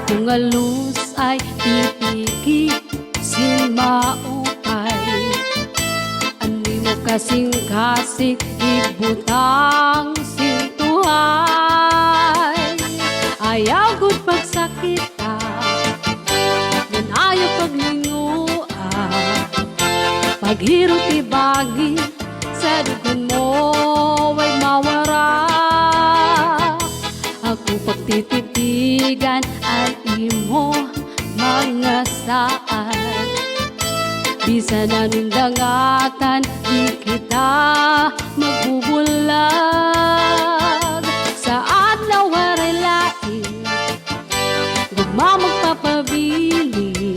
kung alus ay pipiki sin maupay. Ani mo kasing-kasing ibutang sintuhay. Ayaw gud pagsakita, yan ayaw paglinguan. Paghirot ibagi sa dugon mo ay mawara. Ako pagtititigan ang imo mga saan. Bisa na nundangatan, di kita magbubulag. Sa adlaw waray lain, gugma magpapabili.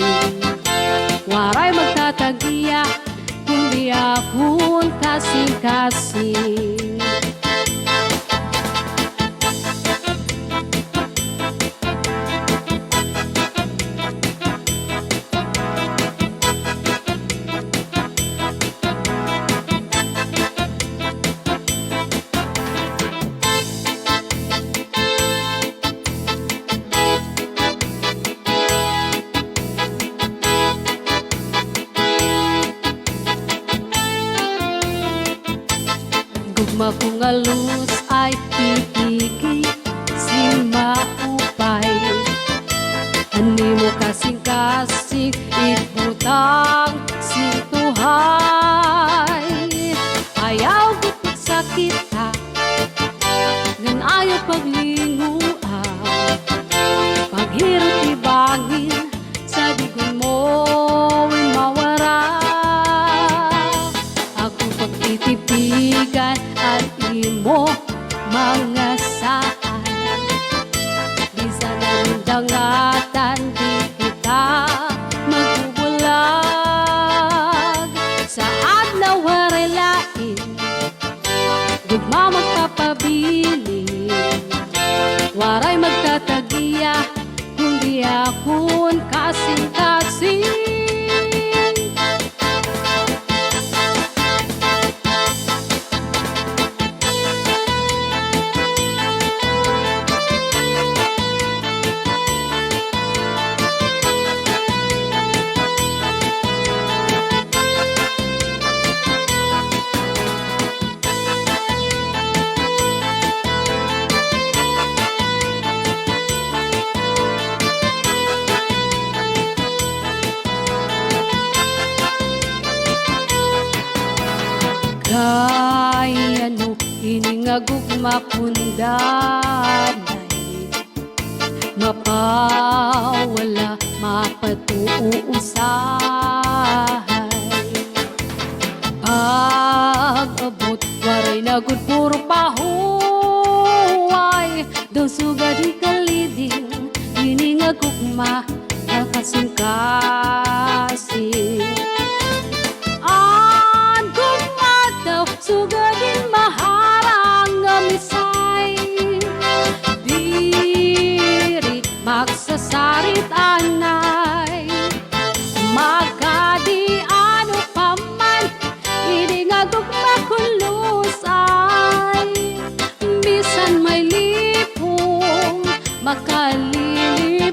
Waray magtatagiya, kundi akong kasing-kasing. Gugma kung alus ay pipiki sin maupay. Ani mo kasing-kasing ibutang sintuhay. Ayaw gud pagsakita, ngan ayaw paglinguan. Paghirot ibangin sa digon mo ay mawara. Ako pagtitipigan ang imo mga saan. Bisa na nundangatan, di kita magbubulag. Sa adlaw waray lain, gugma magpapabili. Waray magtatagiya, kundi akong kasing-kasing. Kay ano iningagugma kundanay, mapawala mapatuusahay. Pag-abot waray na gud puro pahuway. Daw suga di kaliding iningagugma kasing-kasing. Sugadin maharang ngamisay, diri magsasarit anay. Magkadi ano paman, hindi nga gugma kulusay. Bisan may lipong makalilibay.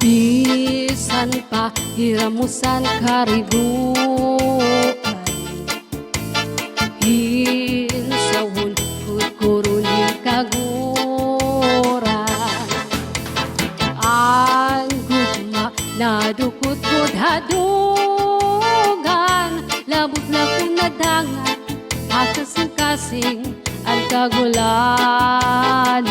Bisan pa hiramusan kariguan, hinsawon kurunin kaguran. Ang gugma na dukot-kod hadugan, labot na kung nadangan, kasing-kasing ang kagulanan.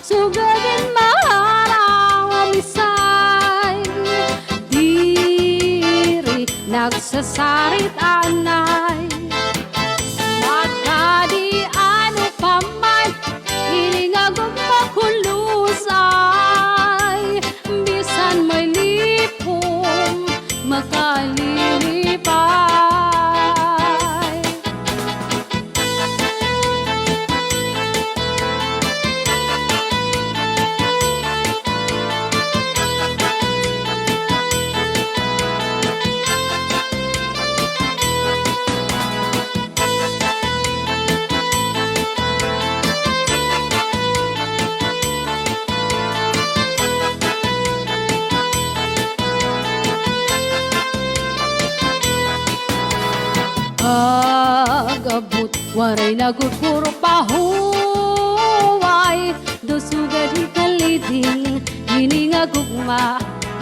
Sugadin maharang amisay, diri nagsasarit anay. Magkadi ano paman, waray naguguro pahuway dusugad kaliding hiningagugma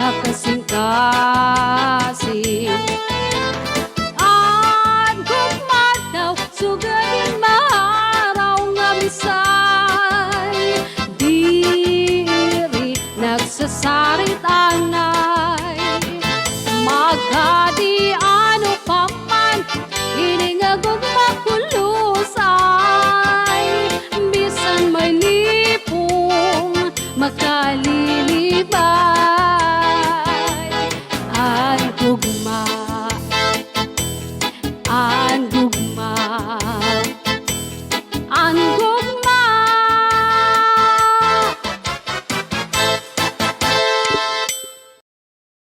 akasing-kasing at gugma daw sugadin maaraw nga misay diri nagsasarit anay magadi ano paman hininga